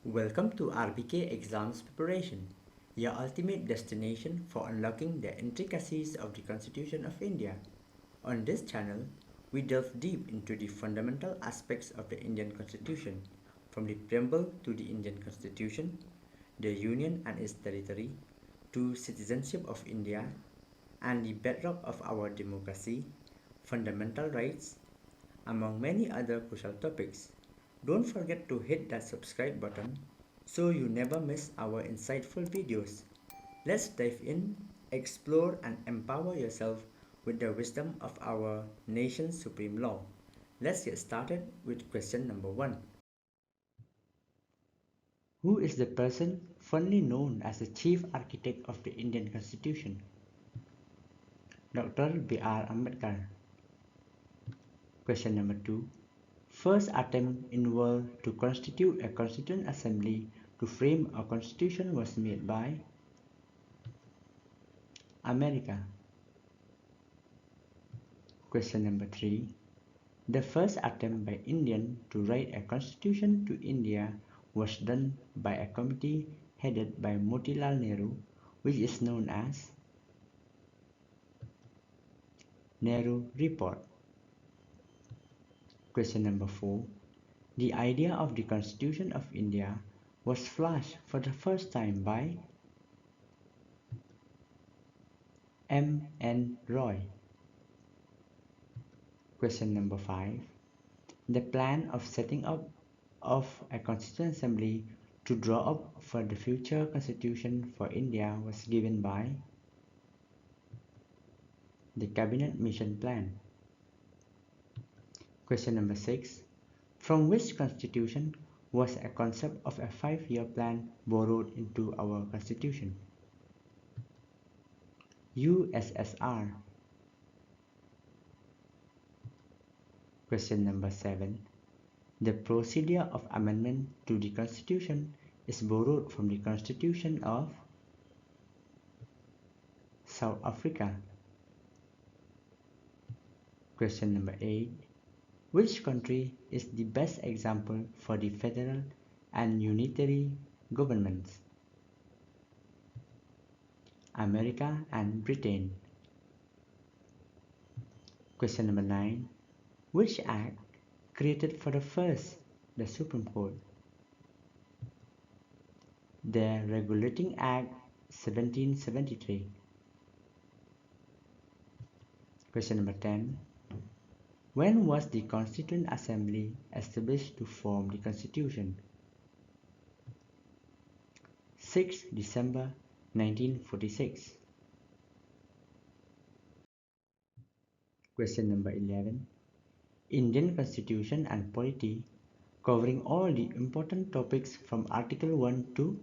Welcome to RBK Exams Preparation, your ultimate destination for unlocking the intricacies of the Constitution of India. On this channel, we delve deep into the fundamental aspects of the Indian Constitution, from the preamble to the Indian Constitution, the Union and its territory, to citizenship of India, and the bedrock of our democracy, fundamental rights, among many other crucial topics. Don't forget to hit that subscribe button so you never miss our insightful videos. Let's dive in, explore, and empower yourself with the wisdom of our nation's supreme law. Let's get started with question number 1. Who is the person fondly known as the chief architect of the Indian Constitution? Dr. B.R. Ambedkar. Question number 2. First attempt in world to constitute a constituent assembly to frame a constitution was made by America. Question number 3. The first attempt by Indian to write a constitution to India was done by a committee headed by Motilal Nehru, which is known as Nehru Report. Question number 4. The idea of the Constitution of India was flashed for the first time by M. N. Roy. Question number 5. The plan of setting up of a Constituent Assembly to draw up for the future Constitution for India was given by the Cabinet Mission Plan. Question number 6. From which constitution was a concept of a 5-year plan borrowed into our Constitution? USSR. Question number 7. The procedure of amendment to the Constitution is borrowed from the Constitution of South Africa. Question number 8. Which country is the best example for the federal and unitary governments? America and Britain. Question number 9. Which act created for the first the Supreme Court? The Regulating Act 1773. Question number 10. When was the Constituent Assembly established to form the Constitution? 6 December 1946. Question number 11. Indian Constitution and Polity, covering all the important topics from Article 1 to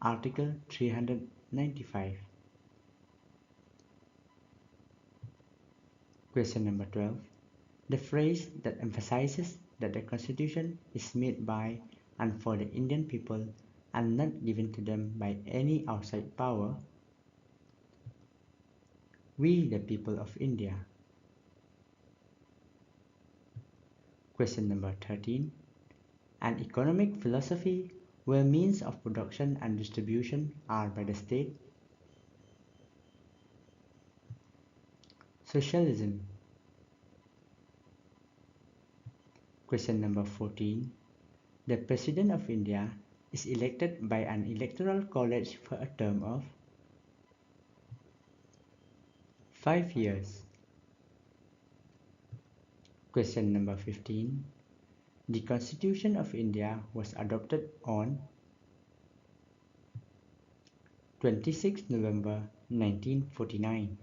Article 395. Question number 12. The phrase that emphasizes that the Constitution is made by and for the Indian people and not given to them by any outside power. We the people of India. Question number 13. An economic philosophy where means of production and distribution are by the state. Socialism. Question number 14. The President of India is elected by an electoral college for a term of 5 years. Question number 15. The Constitution of India was adopted on 26 November 1949.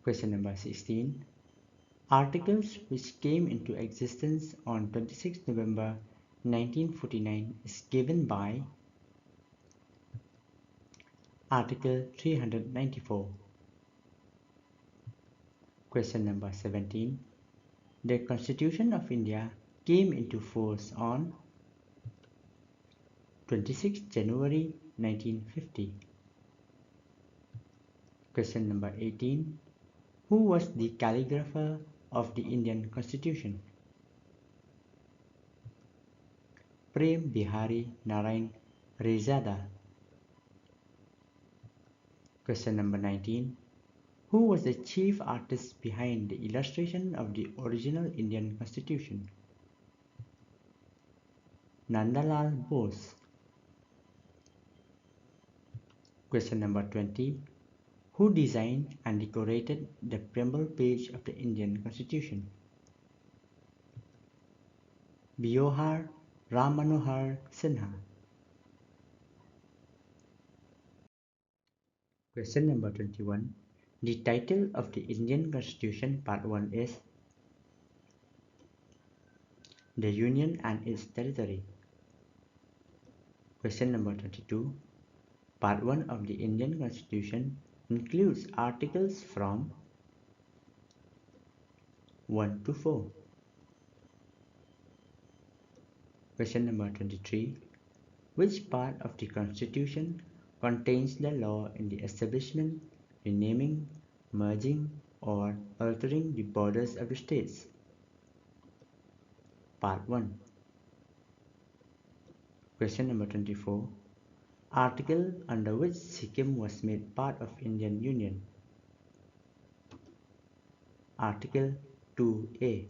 Question number 16. Articles which came into existence on 26 November 1949 is given by Article 394. Question number 17. The Constitution of India came into force on 26 January 1950. Question number 18. Who was the calligrapher of the Indian Constitution? Prem Bihari Narain Rezada. Question number 19. Who was the chief artist behind the illustration of the original Indian Constitution? Nandalal Bose. Question number 20. Who designed and decorated the preamble page of the Indian Constitution? Biohar Ram Manohar Sinha. Question number 21. The title of the Indian Constitution Part 1 is The Union and its Territory. Question number 22. Part 1 of the Indian Constitution includes articles from 1 to 4. Question number 23. Which part of the Constitution contains the law in the establishment, renaming, merging, or altering the borders of the states? Part 1. Question number 24. Article under which Sikkim was made part of Indian Union? Article 2A.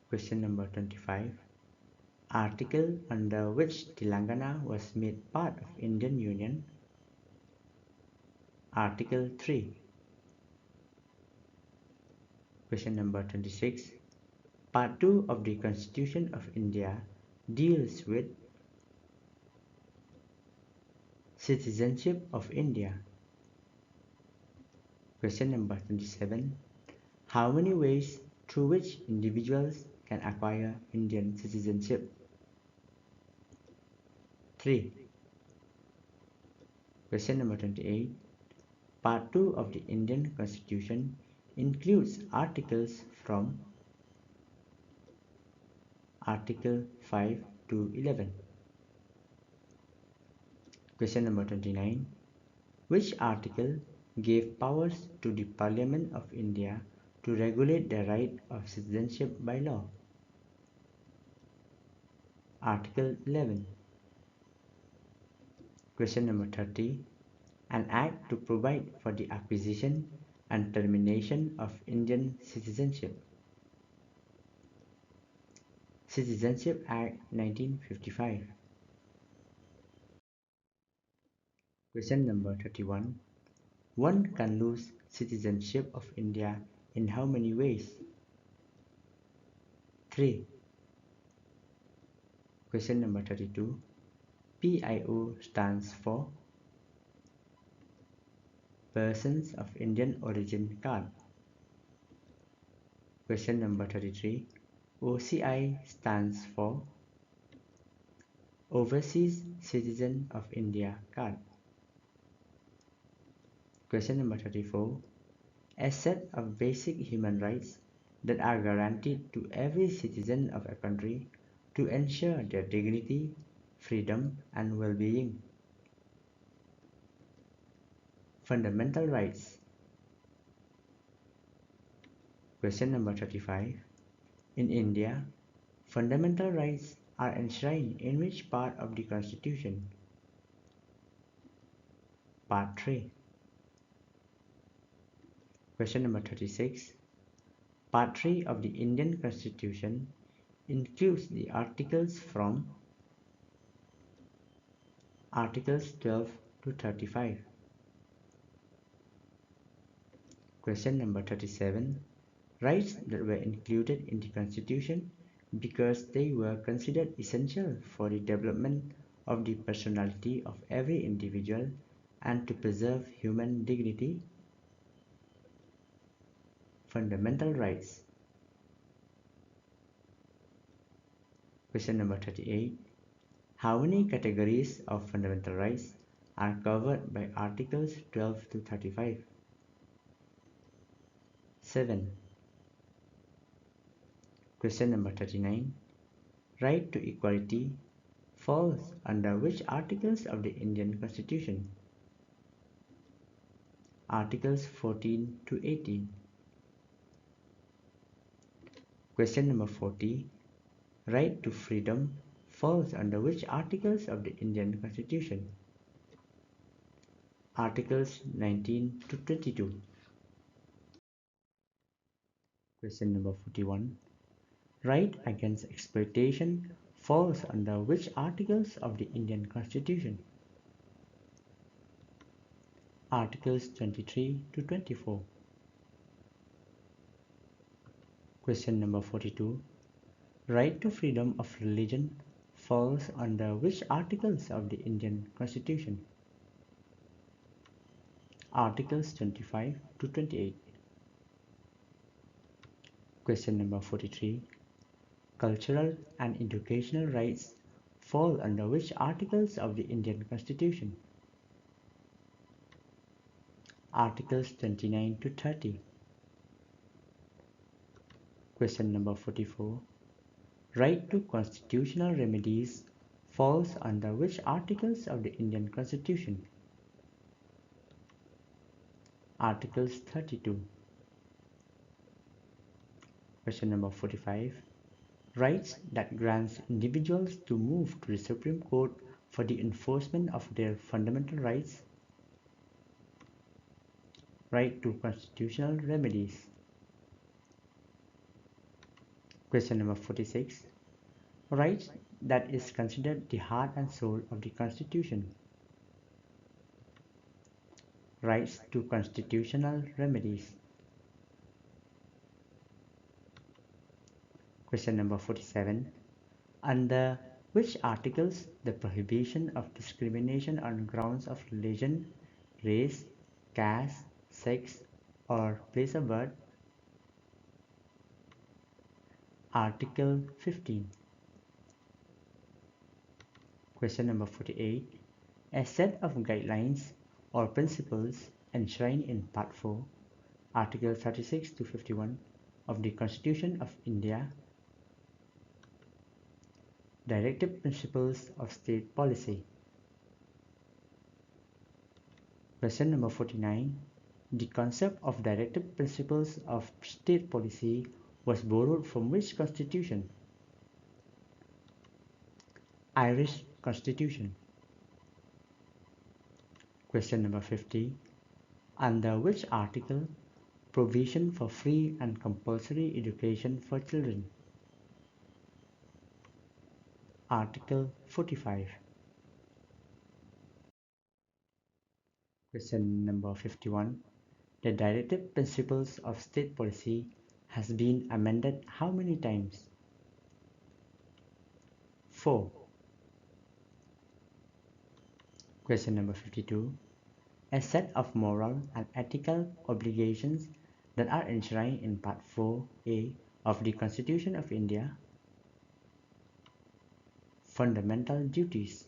Question number 25. Article under which Telangana was made part of Indian Union? Article 3. Question number 26. Part 2 of the Constitution of India deals with citizenship of India. Question number 27. How many ways through which individuals can acquire Indian citizenship? 3. Question number 28. Part 2 of the Indian Constitution includes articles from Article 5 to 11. Question number 29. Which article gave powers to the Parliament of India to regulate the right of citizenship by law? Article 11. Question number 30. An act to provide for the acquisition and termination of Indian citizenship. Citizenship Act 1955. Question number 31. One can lose citizenship of India in how many ways? 3. Question number 32. PIO stands for Persons of Indian Origin Card. Question number 33. OCI stands for Overseas Citizen of India Card. Question number 34. A set of basic human rights that are guaranteed to every citizen of a country to ensure their dignity, freedom, and well-being. Fundamental rights. Question number 35. In India, fundamental rights are enshrined in which part of the Constitution? Part 3. Question number 36. Part 3 of the Indian Constitution includes the articles from Articles 12 to 35. Question number 37. Rights that were included in the Constitution because they were considered essential for the development of the personality of every individual and to preserve human dignity. Fundamental rights. Question number 38. How many categories of fundamental rights are covered by Articles 12 to 35? 7. Question number 39. Right to equality falls under which articles of the Indian Constitution? Articles 14 to 18. Question number 40. Right to freedom falls under which articles of the Indian Constitution? Articles 19 to 22. Question number 41. Right against exploitation falls under which articles of the Indian Constitution? Articles 23 to 24. Question number 42. Right to freedom of religion falls under which articles of the Indian Constitution? Articles 25 to 28. Question number 43. Cultural and educational rights fall under which articles of the Indian Constitution? Articles 29 to 30. Question number 44. Right to constitutional remedies falls under which articles of the Indian Constitution? Articles 32. Question number 45. Rights that grants individuals to move to the Supreme Court for the enforcement of their fundamental rights. Right to constitutional remedies. Question number 46. Rights that is considered the heart and soul of the Constitution. Rights to constitutional remedies. Question number 47. Under which articles the prohibition of discrimination on grounds of religion, race, caste, sex, or place of birth? Article 15. Question number 48. A set of guidelines or principles enshrined in Part 4, Article 36 to 51 of the Constitution of India. Directive Principles of State Policy. Question number 49. The concept of Directive Principles of State Policy was borrowed from which constitution? Irish Constitution. Question number 50. Under which article provision for free and compulsory education for children? Article 45. Question number 51. The Directive Principles of State Policy has been amended how many times? 4. Question number 52. A set of moral and ethical obligations that are enshrined in Part 4A of the Constitution of India. Fundamental duties.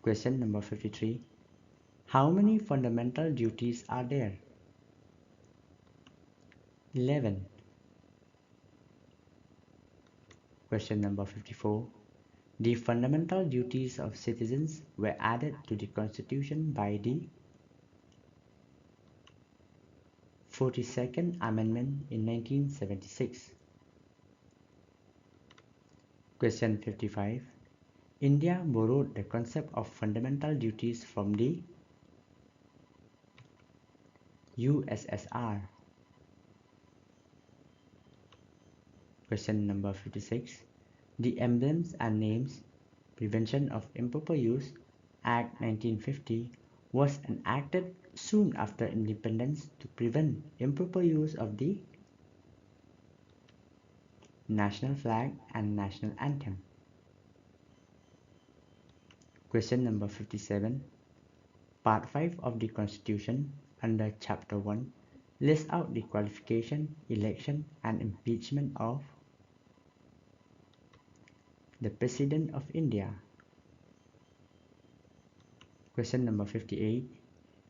Question number 53. How many fundamental duties are there? 11. Question number 54. The fundamental duties of citizens were added to the Constitution by the 42nd Amendment in 1976. Question 55. India borrowed the concept of fundamental duties from the USSR. Question number 56. The Emblems and Names Prevention of Improper Use Act 1950 was enacted soon after independence to prevent improper use of the national flag and national anthem. Question number 57. Part 5 of the Constitution under Chapter 1 lists out the qualification, election, and impeachment of the President of India. Question number 58.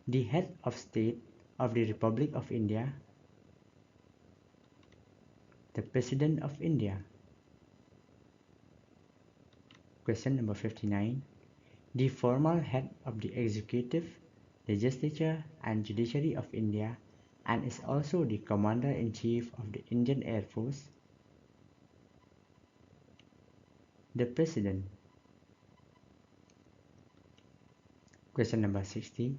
The head of state of the Republic of India. The President of India. Question number 59. The formal head of the Executive, Legislature and Judiciary of India and is also the Commander-in-Chief of the Indian Air Force. The President. Question number 60.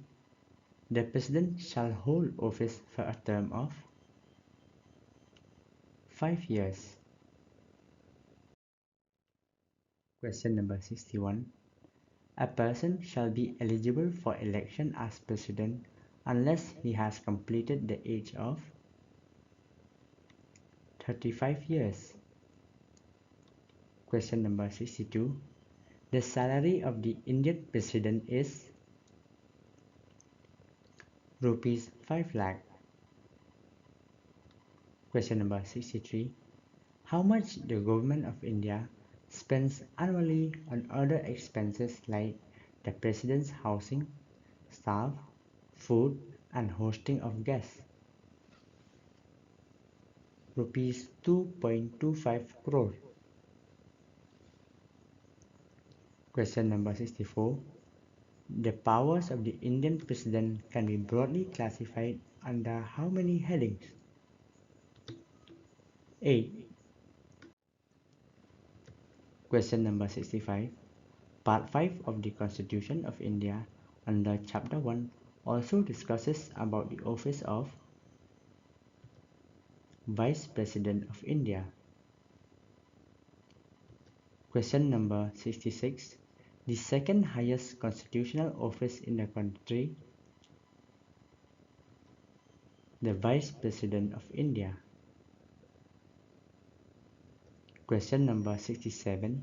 The President shall hold office for a term of 5 years. Question number 61. A person shall be eligible for election as President unless he has completed the age of 35 years. Question number 62. The salary of the Indian President is rupees 5 lakh. Question number 63. How much the Government of India spends annually on other expenses like the President's housing, staff, food and hosting of guests? Rupees 2.25 crore. Question number 64. The powers of the Indian President can be broadly classified under how many headings? 8. Question number 65. Part 5 of the Constitution of India under Chapter 1 also discusses about the office of Vice President of India. Question number 66. The second highest constitutional office in the country, the Vice President of India. Question number 67.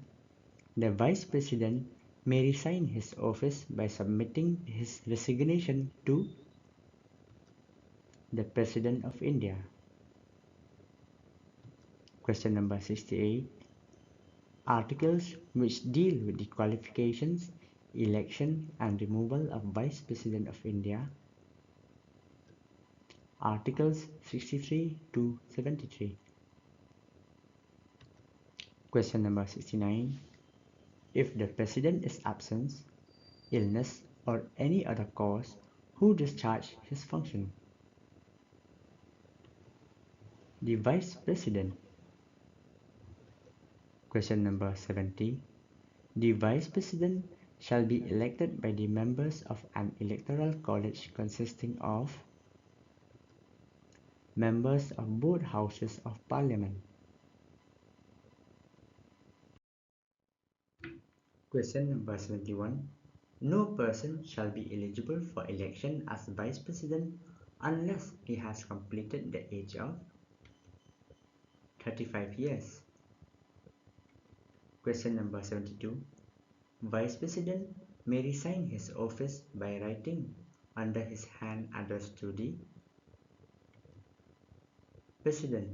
The Vice President may resign his office by submitting his resignation to the President of India. Question number 68. Articles which deal with the qualifications, election and removal of Vice President of India. Articles 63 to 73. Question number 69. If the President is absent, illness or any other cause, who discharges his function? The Vice President. Question number 70. The Vice President shall be elected by the members of an electoral college consisting of members of both houses of Parliament. Question number 71. No person shall be eligible for election as Vice President unless he has completed the age of 35 years. Question number 72. Vice President may resign his office by writing under his hand addressed to the President.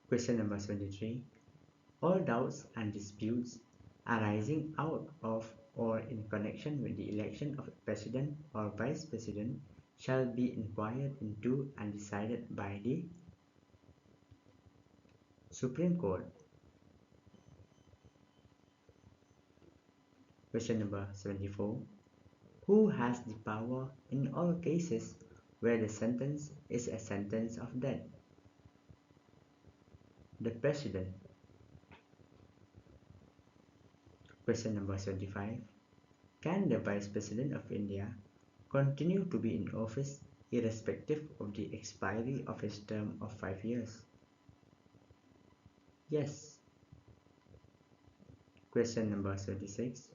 Question number 73. All doubts and disputes arising out of or in connection with the election of a President or Vice President shall be inquired into and decided by the Supreme Court. Question number 74. Who has the power in all cases where the sentence is a sentence of death? The President. Question number 75. Can the Vice President of India continue to be in office irrespective of the expiry of his term of 5 years? Yes. Question number 76.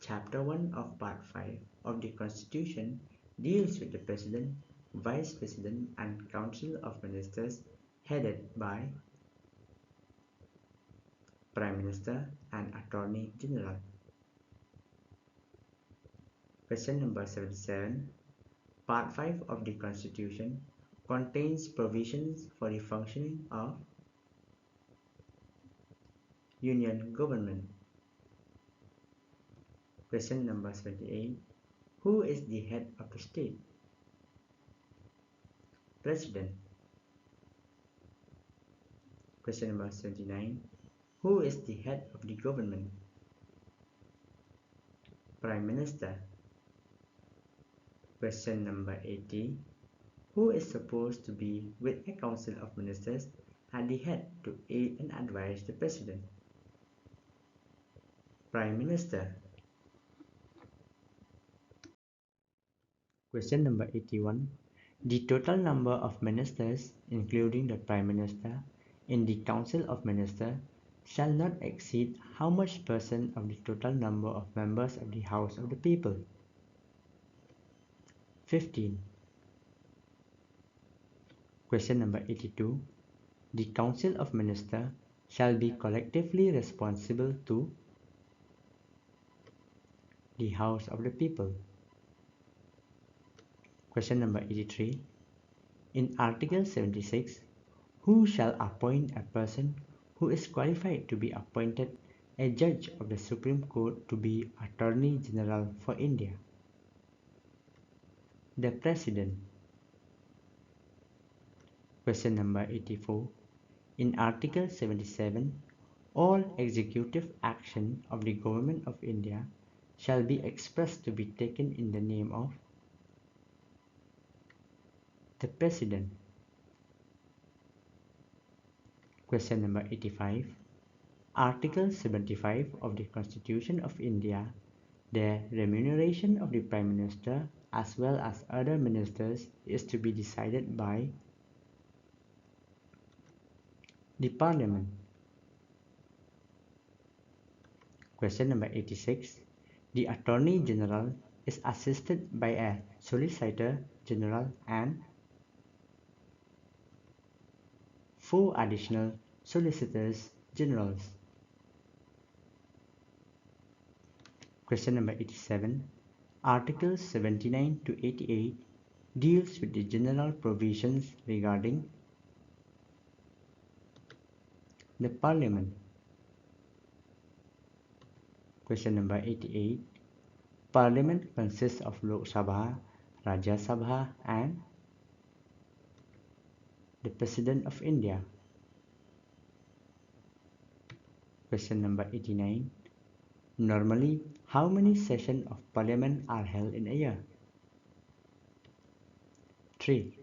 Chapter 1 of Part 5 of the Constitution deals with the President, Vice President and Council of Ministers headed by Prime Minister and Attorney General. Question number 77. Part 5 of the Constitution contains provisions for the functioning of Union Government. Question number 78. Who is the head of the state? President. Question number 79. Who is the head of the government? Prime Minister. Question number 80. Who is supposed to be with a council of ministers at the head to aid and advise the President. Prime Minister. Question number 81. The total number of ministers, including the Prime Minister, in the Council of Ministers shall not exceed how much percent of the total number of members of the House of the People? 15. Question number 82. The Council of Ministers shall be collectively responsible to the House of the People. Question number 83. In Article 76, who shall appoint a person who is qualified to be appointed a judge of the Supreme Court to be Attorney General for India? The President. Question number 84. In Article 77, all executive action of the Government of India shall be expressed to be taken in the name of the President. Question number 85. Article 75 of the Constitution of India, the remuneration of the Prime Minister as well as other ministers is to be decided by the Parliament. Question number 86. The Attorney General is assisted by a Solicitor General and 4 additional Solicitors Generals. Question number 87. Articles 79 to 88 deals with the general provisions regarding the Parliament. Question number 88. Parliament consists of Lok Sabha, Rajya Sabha and the President of India. Question number 89. Normally, how many sessions of Parliament are held in a year? 3.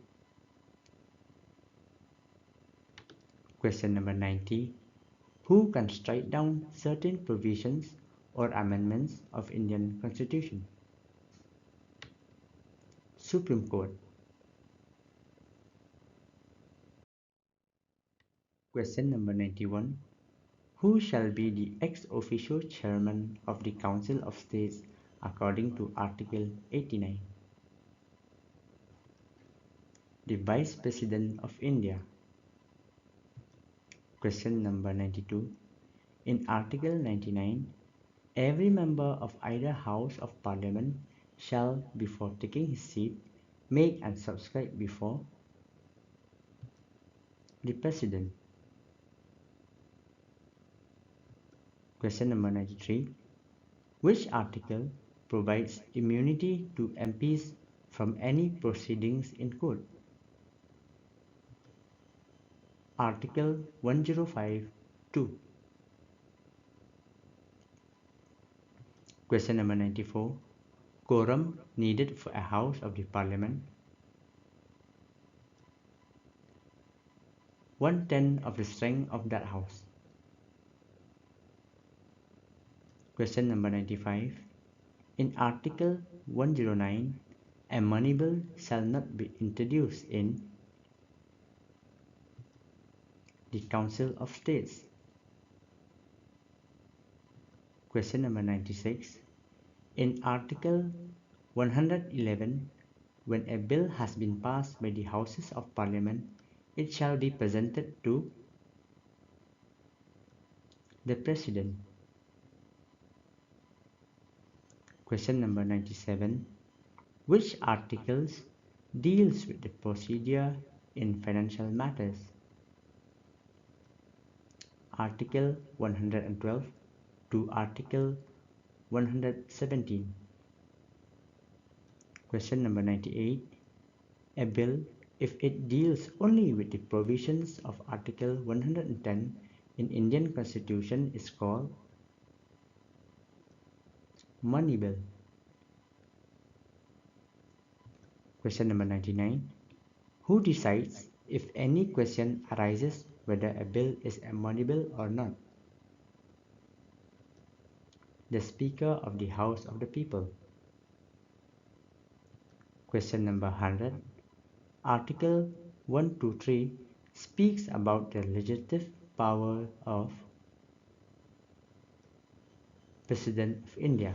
Question number 90. Who can strike down certain provisions or amendments of Indian Constitution? Supreme Court. Question number 91. Who shall be the ex officio chairman of the Council of States according to Article 89? The Vice President of India. Question number 92. In Article 99, every member of either House of Parliament shall, before taking his seat, make and subscribe before the President. Question number 93. Which article provides immunity to MPs from any proceedings in court? Article 105(2). Question number 94. Quorum needed for a House of the Parliament. 1/10 of the strength of that House. Question number 95. In Article 109, a money bill shall not be introduced in the Council of States. Question number 96. In Article 111, when a bill has been passed by the Houses of Parliament, it shall be presented to the President. Question number 97. Which articles deals with the procedure in financial matters? Article 112 to Article 117. Question number 98. A bill, if it deals only with the provisions of Article 110 in Indian Constitution, is called money bill. Question number 99. Who decides if any question arises whether a bill is amenable or not. The Speaker of the House of the People. Question number 100. Article 123 speaks about the legislative power of President of India.